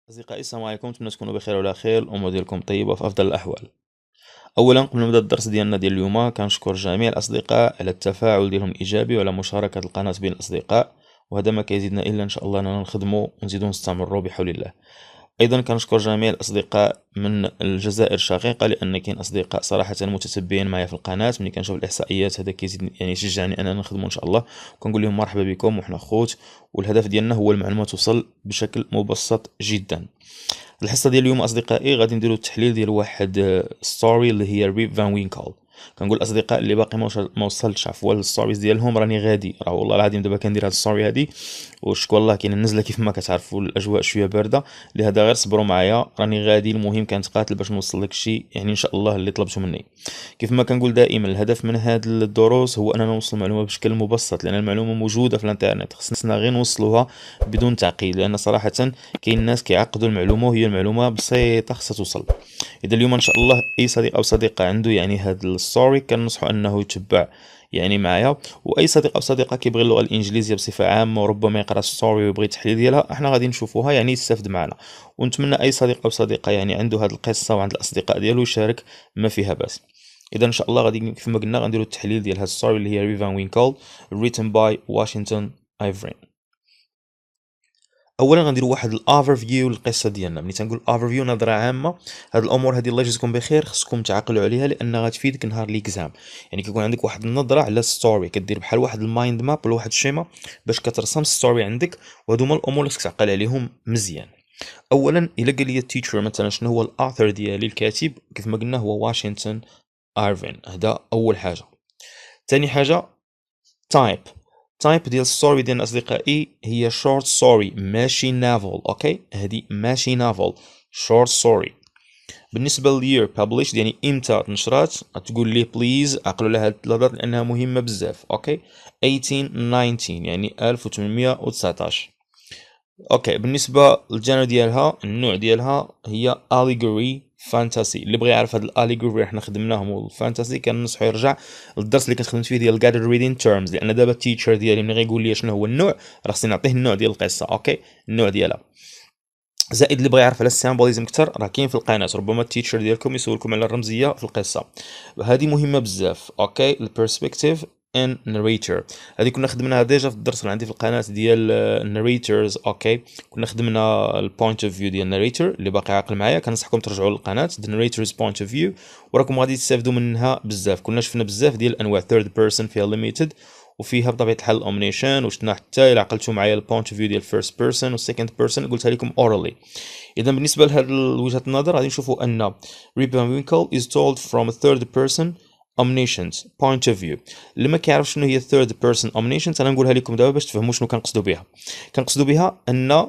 أصدقائي السلام عليكم، نتمنى تكونوا بخير وعلى خير، الأمور ديالكم طيبة في أفضل الأحوال. أولا قبل ما نبدا الدرس ديالنا ديال اليوم كنشكر جميع الأصدقاء على التفاعل ديالهم الإيجابي وعلى مشاركة القناة بين الأصدقاء، وهذا ما كيزيدنا إلا إن شاء الله أننا نخدموا ونزيدوا نستمروا بحول الله. أيضا كنشكر جميع الأصدقاء من الجزائر الشقيقة، لأن كاين أصدقاء صراحة متتبعين معايا في القناة. ملي كنشوف الإحصائيات هذا كيزيد يعني يشجعني أننا نخدموا إن شاء الله، وكنقول لهم مرحبا بكم وحنا خوت، والهدف ديالنا هو المعلومات توصل بشكل مبسط جدا. الحصه ديال اليوم اصدقائي غادي نديرو التحليل ديال واحد ستوري اللي هي ريب فان وينكل. كنقول الاصدقاء اللي باقي ما وصلتش عفوا للستوريز ديالهم راني غادي، راه والله العظيم دابا كندير هاد الستوري هادي وشكون الله كاين النزله كيف ما كتعرفوا الاجواء شويه بارده، لهذا غير صبروا معايا راني غادي. المهم كنتقاتل باش نوصل لك الشيء يعني ان شاء الله اللي طلبته مني. كيف ما كنقول دائما الهدف من هاد الدروس هو اننا نوصل المعلومه بشكل مبسط، لان المعلومه موجوده في الانترنت، خصنا غير نوصلوها بدون تعقيد، لان صراحه كاين ناس كيعقدوا المعلومه وهي المعلومه بسيطه خصها توصل. اذا اليوم ان شاء الله اي صديق او صديقه عنده يعني هاد الستوري كنصحوا انه يتبع يعني معايا، واي صديق او صديقه كيبغي اللغه الانجليزيه بصفه عامه وربما يقرا ستوري ويبغي التحليل ديالها، احنا غادي نشوفوها يعني يستافد معنا. ونتمنى اي صديق او صديقه يعني عنده هاد القصه وعند الاصدقاء ديالو يشارك، ما فيها باس. اذا ان شاء الله غادي كيف ما قلنا غنديروا التحليل ديال هاد الستوري اللي هي ريفان وينكل written by واشنطن ايفرين. اولا غنديروا واحد الاوفر فيو للقصه ديالنا. ملي تنقول اوفر فيو نظره عامه، هاد الامور هذه الله يجزيكم بخير خصكم تعقلوا عليها لان غتفيدك نهار ليكزام. يعني كيكون عندك واحد النظره على الستوري، كدير بحال واحد المايند ماب ولا واحد الشيما باش كترسم الستوري عندك، وهادو هما الامور اللي خصك تعقل عليهم مزيان. اولا الا قال لي التيتشر مثلا شنو هو الاثر ديالي الكاتب، كيف ما قلنا هو واشنطن ايرفين، هذا اول حاجه. ثاني حاجه تايب ديال الستوري ديالنا اصدقائي هي شورت ستوري ماشي نافل. اوكي هذه ماشي نافل، شورت ستوري. بالنسبه للير بابليش يعني امتى نشرات، تقول لي بليز عقلوا لها هاد الثلاثات لانها مهمه بزاف. اوكي 1819 يعني 1819. اوكي بالنسبه للجانر ديالها النوع ديالها هي allegory فانتاسي. اللي بغى يعرف هاد الاليغوري احنا خدمناهم والفانتاسي كننصحو يرجع للدرس اللي كنت خدمت فيه ديال gathered reading terms، لان دابا التيتشر ديالي ملي غيقول لي شنو هو النوع راه خصني نعطيه النوع ديال القصه. اوكي النوع ديالها. زائد اللي بغى يعرف على السيمبوليزم اكثر راه كاين في القناه، ربما التيتشر ديالكم يسولكم على الرمزيه في القصه، هذه مهمه بزاف. اوكي البيرسبكتيف ان ناريتور هذه كنا خدمناها ديجا في الدرس اللي عندي في القناه ديال الناريتورز. اوكي كنا خدمنا البوينت اوف فيو ديال الناريتور. اللي باقي عاقل معايا كنصحكم ترجعوا للقناه ذا ناريتورز بوينت اوف فيو، وراكم غادي تستافدوا منها بزاف. كنا شفنا بزاف ديال الانواع، ثيرد بيرسون فيها ليميتد وفيها بطبيعه الحال الاومنيشن، وشفنا حتى الى عقلتوا معايا البوينت اوف فيو ديال فيرست بيرسون والسكند بيرسون قلتها لكم اورالي. اذا بالنسبه لهاد وجهه النظر غادي نشوفوا ان ريب فان وينكل is told from a third person omniscient point of view. اللي ما كيعرف شنو هي third person omniscient انا نقولها لكم دابا باش تفهموا شنو كنقصدوا بها. كنقصدوا بها ان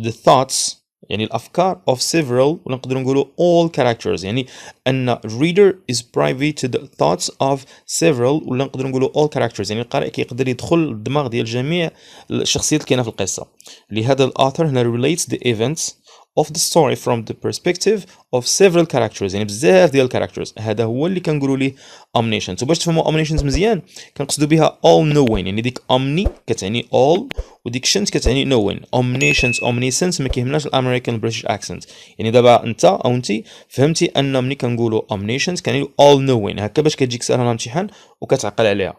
the thoughts يعني الافكار of several ولا نقدروا نقولوا all characters، يعني ان reader is privy to the thoughts of several ولا نقدروا نقولوا all characters، يعني القارئ كيقدر يدخل الدماغ ديال جميع الشخصيات اللي كاينه في القصه. لهذا الاثر هنا relates the events of the story from the perspective of several characters، يعني بزاف ديال characters. هذا هو اللي كنقولوا ليه omniscient. وباش تفهموا omniscient مزيان كنقصدوا بها all knowing، يعني ديك omni كتعني all وديك شنت كتعني knowing. omniscient omniscient ما كيهمناش الامريكان بريتش اكسنت. يعني دابا انت او انت فهمتي ان ملي كنقولوا omniscient كنعني all knowing، هكا باش كتجيك ساهله الامتحان وكتعقل عليها.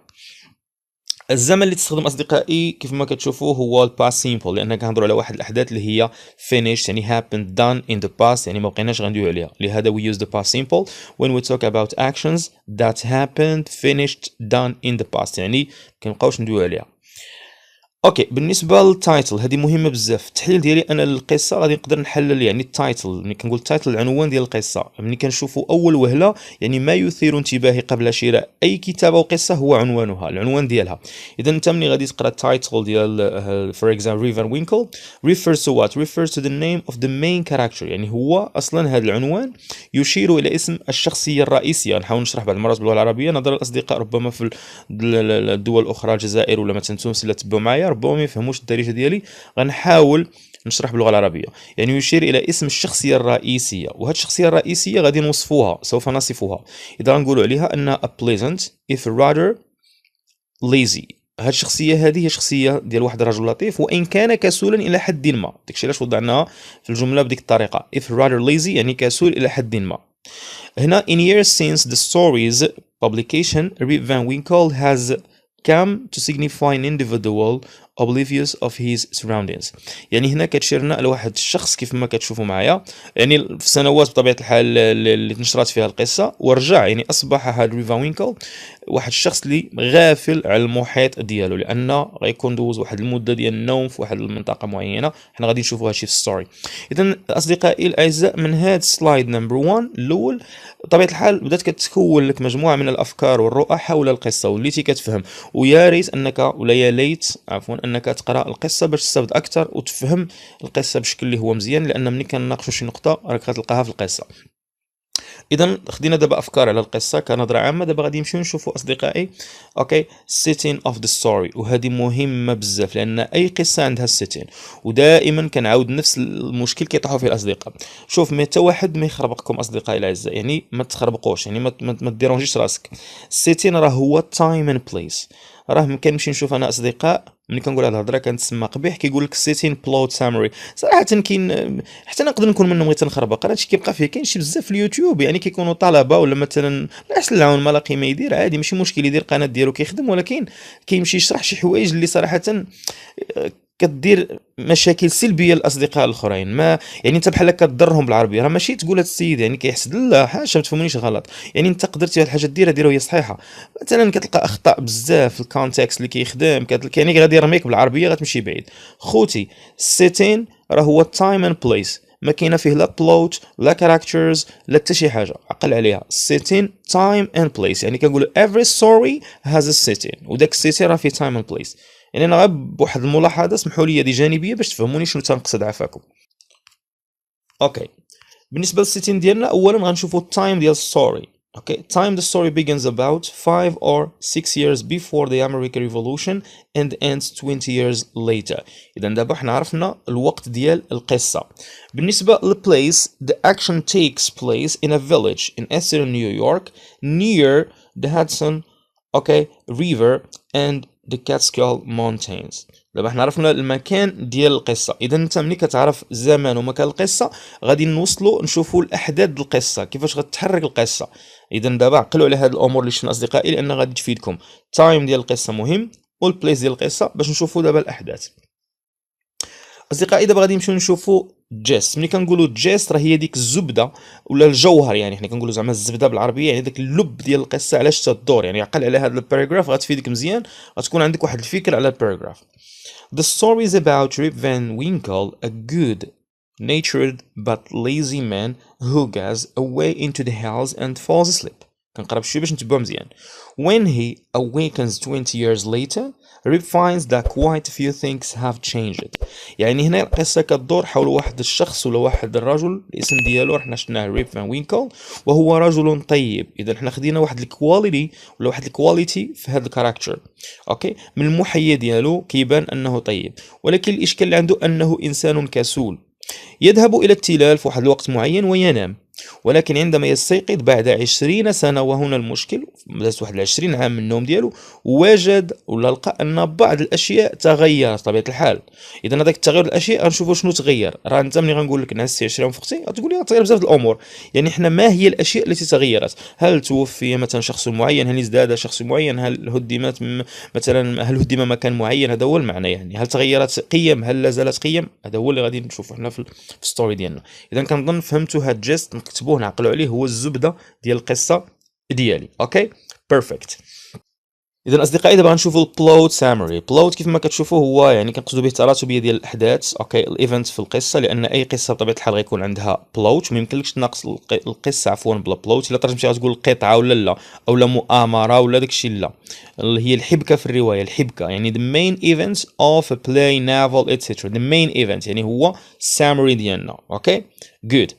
الزمن اللي تستخدم اصدقائي كيف ما كتشوفوا هو الباست سيمبل، لان كنهضروا على واحد الاحداث اللي هي finished يعني happened done in the past، يعني ما بقيناش غندويو عليها. لهذا we use the past simple when we talk about actions that happened finished done in the past، يعني كنبقاوش ندويو عليها. اوكي بالنسبه للتايتل هذه مهمه بزاف. التحليل ديالي انا للقصه غادي نقدر نحلل يعني التايتل. ملي كنقول التايتل العنوان ديال القصه، ملي كنشوفوا اول وهله يعني ما يثير انتباهي قبل شراء اي كتاب او قصه هو عنوانها، العنوان ديالها. اذا انت ملي غادي تقرا التايتل ديال فور اكزامبل ريفر وينكل refers to what refers to the name of the main character، يعني هو اصلا هذا العنوان يشير الى اسم الشخصيه الرئيسيه. نحاول نشرح بعض المرات باللغه العربيه نظرا للاصدقاء ربما في الدول الاخرى الجزائر ولا مثلا تونس اللي تبعوا معايا ربما ما يفهموش الدارجه ديالي، غنحاول نشرح باللغه العربيه. يعني يشير الى اسم الشخصيه الرئيسيه، وهذه الشخصيه الرئيسيه غادي نوصفوها، سوف نصفها. اذا غنقولوا عليها انها a pleasant if rather lazy هاد الشخصيه هذه هي شخصيه ديال واحد الرجل لطيف وان كان كسولا الى حد ما. داكشي علاش وضعناها في الجمله بديك الطريقه if rather lazy يعني كسول الى حد ما. هنا in years since the story's publication Rip Van Winkle has come to signify an individual oblivious of his surroundings. يعني هنا كتشير لنا لواحد الشخص كيف ما كتشوفوا معايا، يعني في السنوات بطبيعه الحال اللي نشرات فيها القصه ورجع، يعني اصبح هذا ريفا وينكل واحد الشخص اللي غافل على المحيط ديالو، لان غيكون دوز واحد المده ديال النوم في واحد المنطقه معينه. حنا غادي نشوفوا هادشي في الستوري. اذا اصدقائي الاعزاء من هاد سلايد نمبر 1 الاول بطبيعه الحال بدات كتكون لك مجموعه من الافكار والرؤى حول القصه وليتي كتفهم، ويا ريت انك ولا يا ليت عفوا انك تقرا القصه باش تستافد اكثر وتفهم القصه بشكل اللي هو مزيان، لان ملي كنناقشوا شي نقطه راك غتلقاها في القصه. اذا خدينا دابا افكار على القصه كنظره عامه. دابا غادي نمشيو نشوفوا اصدقائي اوكي setting of the story، وهذه مهمه بزاف لان اي قصه عندها setting، ودائما كنعاود نفس المشكل كيطيحوا فيه الاصدقاء. شوف حتى واحد ما يخربقكم اصدقائي الاعزاء، يعني ما تخربقوش، يعني ما تديرونجيش راسك. setting راه هو time and place. راه كنمشي نشوف انا اصدقاء ملي كنقول هاد الهضره كنتسمى قبيح كيقول لك setting plot summary. صراحه كاين حتى نقدر نكون منهم غير تنخربق، راه هادشي كيبقى فيه كاين شي بزاف في اليوتيوب، يعني كيكونوا طلبه ولا مثلا لا يحسن العون ما لاقي ما يدير عادي ماشي مشكل يدير قناه ديالو كيخدم، ولكن كيمشي يشرح شي حوايج اللي صراحه كدير مشاكل سلبيه للاصدقاء الاخرين. ما يعني انت بحال كتضرهم بالعربيه، راه ماشي تقول هذا السيد يعني كيحسد، لا حاشا ما تفهمونيش غلط، يعني انت قدرتي هاد الحاجه ديرها هي صحيحه. مثلا كتلقى اخطاء بزاف في الكونتكست اللي كيخدم، يعني غادي يرميك بالعربيه غتمشي بعيد. خوتي سيتين راه هو تايم اند بليس، ما كاينه فيه لا بلوت لا كاركترز لا حتى شي حاجه، عقل عليها. سيتين تايم اند بليس، يعني كنقولوا every story has a setting، وداك السيتين راه فيه تايم اند بليس. يعني انا غير بواحد الملاحظه اسمحوا لي دي جانبيه باش تفهموني شنو تنقصد عفاكم. اوكي بالنسبه للسيتين ديالنا اولا غنشوفوا التايم ديال الستوري. Okay, time the story begins about 5 or 6 years before the American Revolution and ends 20 years later. إذا دابا حنا عرفنا الوقت ديال القصة. بالنسبة للplace, the action takes place in a village in eastern New York near the Hudson River and the Catskill Mountains. دابا حنا عرفنا المكان ديال القصه، اذا انت ملي كتعرف زمان ومكان القصه غادي نوصلوا نشوفوا الاحداث ديال القصه كيفاش غتتحرك القصه. اذا دابا عقلوا على هاد الامور اللي شفنا اصدقائي لان غادي تفيدكم. التايم ديال القصه مهم والبليس ديال القصه باش نشوفوا دابا الاحداث. اصدقائي دابا غادي نمشيو نشوفوا جيست. ملي كنقولوا جيست راه هي ديك الزبده ولا الجوهر، يعني حنا كنقولوا زعما الزبده بالعربيه، يعني داك اللب ديال القصه علاش تدور. يعني عقل على هذا الباراجراف غتفيدك مزيان، غتكون عندك واحد الفكره على الباراجراف. The story is about Rip Van Winkle, a good-natured but lazy man who goes away into the house and falls asleep. كنقرب شويه باش نتبعو مزيان. When he awakens 20 years later, Rip finds that quite a few things have changed. يعني هنا القصة كتدور حول واحد الشخص ولا واحد الرجل الاسم ديالو حنا شفناه ريب فان وينكل، وهو رجل طيب. اذا حنا خدينا واحد الكواليتي ولا واحد الكواليتي في هذا الكاركتر. اوكي من المحيا ديالو كيبان انه طيب، ولكن الاشكال اللي عنده انه انسان كسول. يذهب إلى التلال في واحد الوقت معين وينام، ولكن عندما يستيقظ بعد 20 سنة، وهنا المشكل، دازت واحد 20 عام من النوم ديالو، وجد ولا لقى أن بعض الأشياء تغيرت بطبيعة الحال. إذا هذاك التغير الأشياء غنشوفوا شنو تغير. راه أنت ملي غنقول لك نعسي 20 في اختي غتقول لي تغير بزاف الأمور، يعني حنا ما هي الأشياء التي تغيرت؟ هل توفي مثلا شخص معين؟ هل ازداد شخص معين؟ هل هدمت مثلا؟ هل هدم مكان معين؟ هذا هو المعنى. يعني هل تغيرت قيم؟ هل لا زالت قيم؟ هذا هو اللي غادي نشوفه حنا في الستوري ديالنا. اذا كنظن فهمتوا هاد الجيست، نكتبوه نعقلوا عليه، هو الزبده ديال القصه ديالي. اوكي بيرفكت. اذا اصدقائي دابا غنشوفوا البلوت سامري. بلوت كيف ما كتشوفوا هو يعني كنقصدوا به التراتبيه ديال الاحداث، اوكي الايفنت في القصه، لان اي قصه بطبيعه الحال غيكون عندها بلوت، ما يمكنلكش تناقص القصه عفوا بلا بلوت. الا ترجمتي غتقول قطعه ولا لا، او لا مؤامره ولا داكشي، لا اللي هي الحبكه في الروايه. الحبكه يعني the main events of a play novel etc. the main event يعني هو السامري ديالنا. اوكي جود.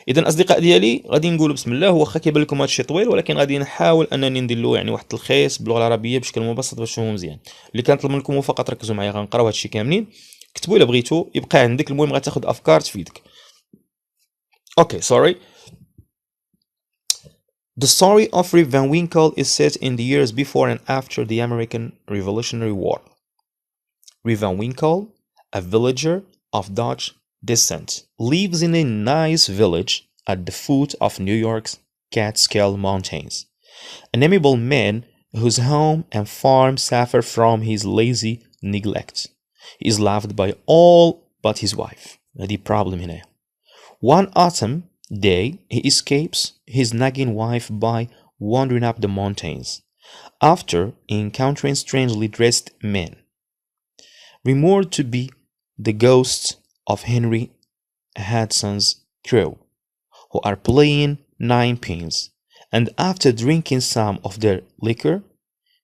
اذا اصدقاء ديالي غادي نقول بسم الله. واخا كيبان لكم هادشي طويل، ولكن غادي نحاول انني ندير له يعني واحد التلخيص باللغه العربيه بشكل مبسط باش تفهموا مزيان. اللي كنطلب منكم هو فقط ركزوا معايا، غنقراو هادشي كاملين، كتبوا الا بغيتوا يبقى عندك، المهم غتاخذ افكار تفيدك. اوكي سوري. The story of Rip Van Winkle is set in the years before and after the American Revolutionary War. Rip Van Winkle, a villager of Dutch descent, lives in a nice village at the foot of New York's Catskill Mountains. An amiable man whose home and farm suffer from his lazy neglect. He is loved by all but his wife. هذه problem هنا. One autumn day, he escapes his nagging wife by wandering up the mountains, after encountering strangely dressed men, rumored to be the ghosts of Henry Hudson's crew, who are playing ninepins, and after drinking some of their liquor,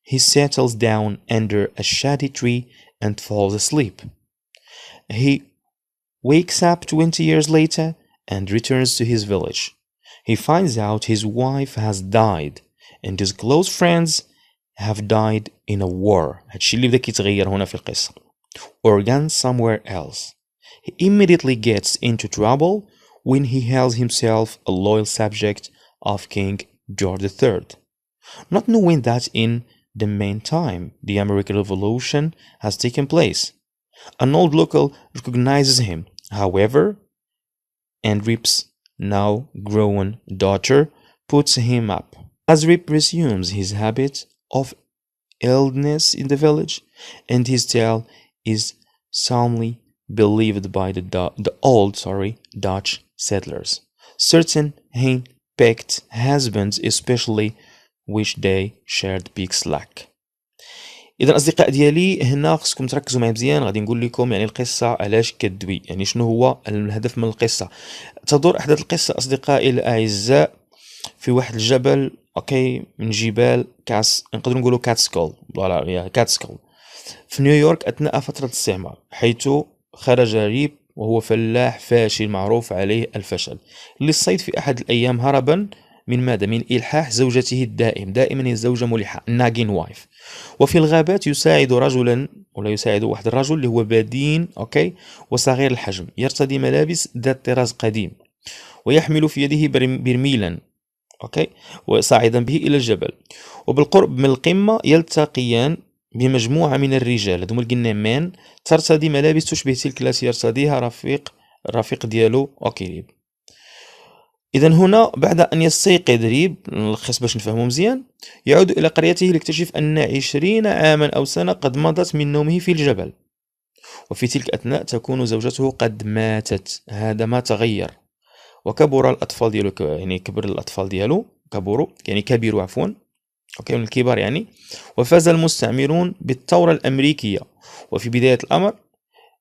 he settles down under a shady tree and falls asleep. He wakes up 20 years later and returns to his village. He finds out his wife has died and his close friends have died in a war. هادشي اللي بدا كيتغير هنا في القصة. Or gone somewhere else. He immediately gets into trouble when he hails himself a loyal subject of King George III, not knowing that in the meantime the American Revolution has taken place. An old local recognizes him, however, and Rip's now grown daughter puts him up. As Rip resumes his habit of illness in the village, and his tale is solemnly believed by the old Dutch settlers. Certain hen-pecked husbands especially wish they shared pig's luck. اذا اصدقاء ديالي هنا خصكم تركزوا معايا مزيان. غادي نقول لكم يعني القصه علاش كدوي، يعني شنو هو الهدف من القصه. تدور احداث القصه اصدقائي الاعزاء في واحد الجبل من جبال نقدروا نقولوا كاتسكول، فوالا كاتسكول، في نيويورك اثناء فتره الاستعمار، حيث خرج ريب وهو فلاح فاشل معروف عليه الفشل للصيد في احد الايام هربا من ماذا؟ من إلحاح زوجته الدائم، دائما هي الزوجة ملحة، nagging wife. وفي الغابات يساعد رجلا، ولا يساعد واحد الرجل اللي هو بدين وصغير الحجم، يرتدي ملابس ذات طراز قديم، ويحمل في يده برميلا وصاعدا به إلى الجبل. وبالقرب من القمة يلتقيان بمجموعة من الرجال، هذوما اللي قلنا مان، ترتدي ملابس تشبه تلك التي يرتديها الرفيق ديالو ريب. إذا هنا بعد أن يستيقظ ريب، نلخص باش نفهمو مزيان، يعود إلى قريته ليكتشف أن 20 عاما أو سنة قد مضت من نومه في الجبل، وفي تلك الأثناء تكون زوجته قد ماتت. هذا ما تغير. وكبر الأطفال ديالو، يعني كبر الأطفال ديالو، كبروا عفوا، من الكبار يعني. وفاز المستعمرون بالثورة الأمريكية. وفي بداية الأمر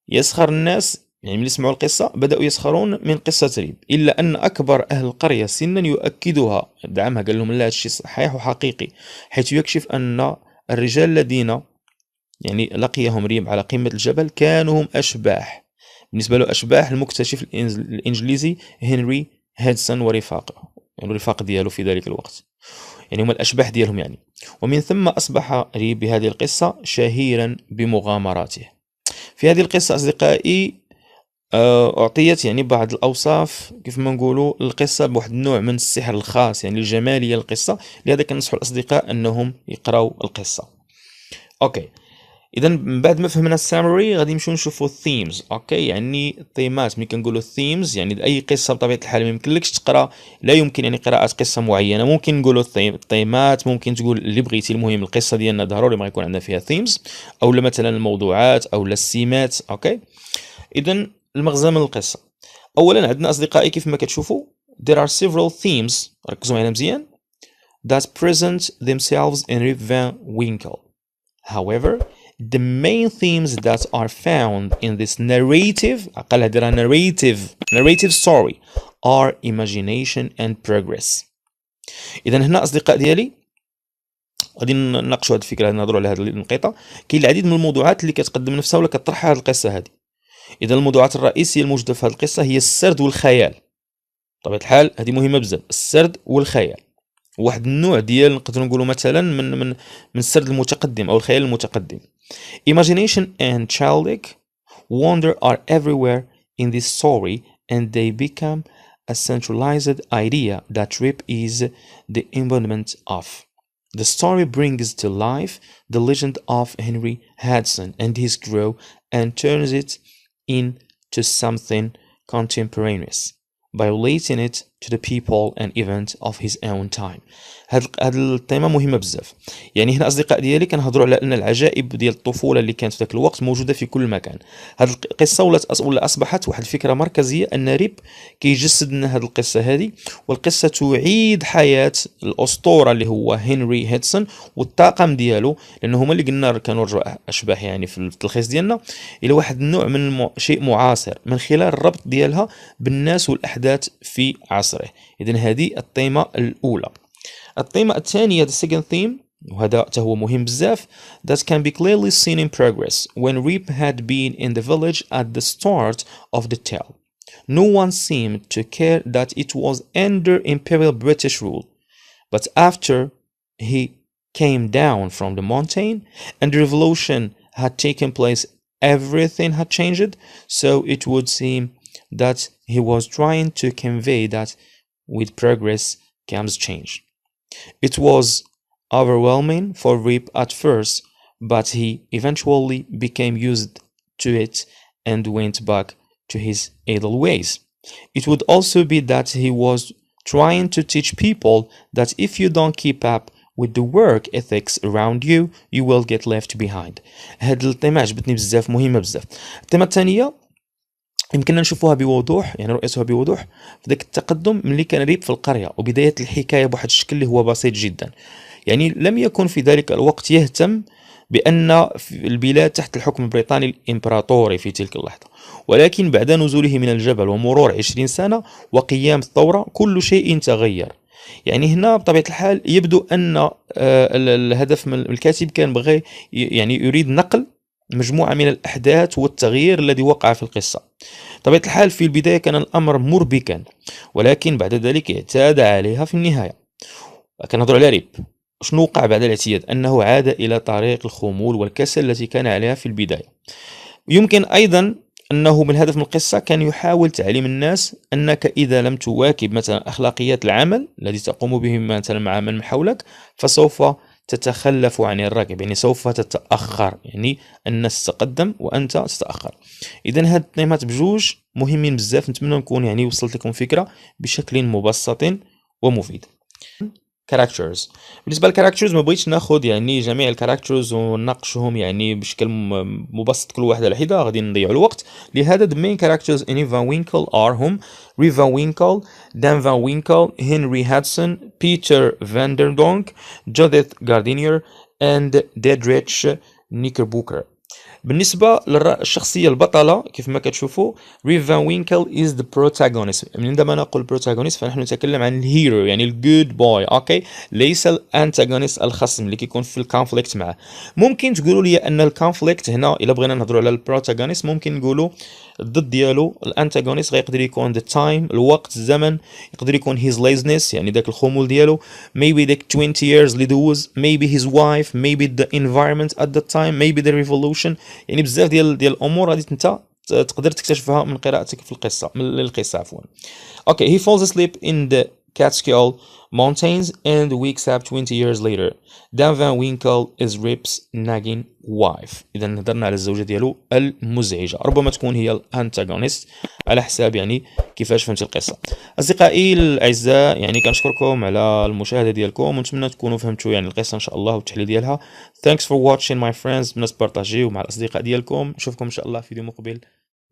يسخر الناس، يعني من يسمعوا القصة بدأوا يسخرون من قصة ريب، إلا أن أكبر أهل القرية سنا يؤكدها، دعمها، قال لهم لا، هادشي صحيح وحقيقي، حيث يكشف أن الرجال الذين يعني لقيهم ريب على قمة الجبل كانوا هم أشباح، بالنسبة له أشباح المكتشف الإنجليزي هنري هادسون ورفاقه، يعني الرفاق ديالو في ذلك الوقت، يعني هم الأشباح ديالهم يعني. ومن ثم أصبح ريب بهذه القصة شهيرا بمغامراته. في هذه القصة أصدقائي أعطيت يعني بعض الأوصاف، كيف ما نقولوا، القصة بواحد النوع من السحر الخاص، يعني الجمالية القصة، لهذا كنصحوا الأصدقاء أنهم يقراوا القصة. إذا من بعد ما فهمنا السامري غادي نمشيو نشوفوا الثيمز. يعني الثيمات، ملي كنقولوا الثيمز يعني أي قصة بطبيعة الحال ما يمكنلكش تقرا، لا يمكن يعني قراءة قصة معينة، ممكن نقولوا الثيمات، ممكن تقول اللي بغيتي، المهم القصة ديالنا ضروري ما يكون عندنا فيها ثيمز، أو مثلا الموضوعات أو السمات. إذا المغزى من القصة، أولا عندنا أصدقائي كيف ما كتشوفوا there are several themes، ركزوا معنا مزيان، that present themselves in Rip Van Winkle. However, the main themes that are found in this narrative story are imagination and progress. إذا هنا أصدقاء ديالي غادي نناقشوا هذه الفكرة، نهضروا على هذه النقطة. كاين العديد من الموضوعات اللي كتقدم نفسها ولا كطرحها هذه القصة هذه. إذا الموضوعات الرئيسية الموجودة في هذه القصة هي السرد والخيال. بطبيعة الحال هذه مهمة بزاف، السرد والخيال، واحد النوع ديال نقدر نقولوا مثلا من السرد المتقدم أو الخيال المتقدم. Imagination and childlike wonder are everywhere in this story and they become a centralized idea that Rip is the embodiment of. The story brings to life the legend of Henry Hudson and his crew and turns it into something contemporaneous by relating it to the people and events of his own time. هاد التيمة مهمة بزاف. يعني هنا أصدقاء ديالي كنهضروا على أن العجائب ديال الطفولة اللي كانت في ذاك الوقت موجودة في كل مكان. هاد القصة ولا أصبحت واحد الفكرة مركزية أن ريب كيجسد لنا هاد القصة هذه، والقصة تعيد حياة الأسطورة اللي هو هنري هيدسون والطاقم ديالو، لأنه هما اللي قلنا كانوا رجعوا أشباح يعني في التلخيص ديالنا، إلى واحد النوع من شيء معاصر من خلال الربط ديالها بالناس والأحداث في عصره. إذن هذه التيمة الأولى. التيمة الثانية the second theme، وهذا هو مهم بزاف، that can be clearly seen in progress when Rip had been in the village at the start of the tale. No one seemed to care that it was under Imperial British rule, but after he came down from the mountain and the revolution had taken place, everything had changed, so it would seem that he was trying to convey that with progress comes change. It was overwhelming for Rip at first, but he eventually became used to it and went back to his idle ways. It would also be that he was trying to teach people that if you don't keep up with the work ethics around you, you will get left behind. هاد التيمة عجبتني بزاف، مهمة بزاف. التيمة الثانية يمكننا نشوفوها بوضوح، يعني رؤيتها بوضوح في ذاك التقدم ملي كان ريب في القرية وبداية الحكاية بواحد الشكل اللي هو بسيط جدا. يعني لم يكن في ذلك الوقت يهتم بأن البلاد تحت الحكم البريطاني الإمبراطوري في تلك اللحظة، ولكن بعد نزوله من الجبل ومرور 20 سنة وقيام الثورة كل شيء تغير. يعني هنا بطبيعة الحال يبدو أن الهدف من الكاتب كان بغي يعني يريد نقل مجموعة من الأحداث والتغيير الذي وقع في القصة. بطبيعة الحال في البداية كان الأمر مربكا، ولكن بعد ذلك اعتاد عليها في النهاية. كنهضر على ريب، شنو وقع بعد الاعتياد؟ أنه عاد إلى طريق الخمول والكسل التي كان عليها في البداية. يمكن أيضا أنه من الهدف من القصة كان يحاول تعليم الناس أنك إذا لم تواكب مثلا أخلاقيات العمل الذي تقوم به مثلا مع من حولك فسوف تتخلف عن الركب، يعني سوف تتأخر، يعني الناس تتقدم وأنت تتأخر. إذن هاد التيمات بجوج مهمين بزاف، نتمنى نكون يعني وصلت لكم فكرة بشكل مبسط ومفيد. characters. بالنسبة للكاركترز ما بغيتش ناخذ يعني جميع الكاركترز ونناقشهم يعني بشكل مبسط كل واحد على حدة، غادي نضيعوا الوقت. لهذا the main characters in Van Winkle are هم Rip Van Winkle, Dan Van Winkle, Henry Hudson, Peter Van der Donk, Judith Gardiner and Dedrich Knickerbocker. بالنسبة للشخصية البطلة كيف ما كتشوفوا ريب فان وينكل is the protagonist. عندما نقول protagonist فنحن نتكلم عن الهيرو، يعني الجود بوي، اوكي، ليس الانتاغونيست الخصم اللي كيكون في الكونفليكت معه. ممكن تقولوا لي ان الكونفليكت هنا الا بغينا نهضروا على البروتاغونيست ممكن نقولوا الضد ديالو الانتاغونيست غيقدر يكون the time، الوقت، الزمن، يقدر يكون his laziness يعني داك الخمول ديالو، maybe داك 20 years اللي دوز، maybe his wife، maybe the environment at that time، maybe the revolution. يعني بزاف ديال الامور غادي انت تقدر تكتشفها من قراءتك في القصه، من القصه عفوا. Okay, he falls asleep in the Catskill Mountains and wakes up 20 years later. Dan Van Winkle is Rip's nagging wife. إذا هضرنا على الزوجة ديالو المزعجة، ربما تكون هي الانتاغونيست على حساب يعني كيفاش فهمت القصة. أصدقائي الأعزاء يعني كنشكركم على المشاهدة ديالكم ونتمنى تكونوا فهمتوا يعني القصة إن شاء الله والتحليل ديالها. Thanks for watching my friends. بنس بارطاجيو مع الأصدقاء ديالكم. نشوفكم إن شاء الله في فيديو مقبل.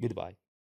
Goodbye.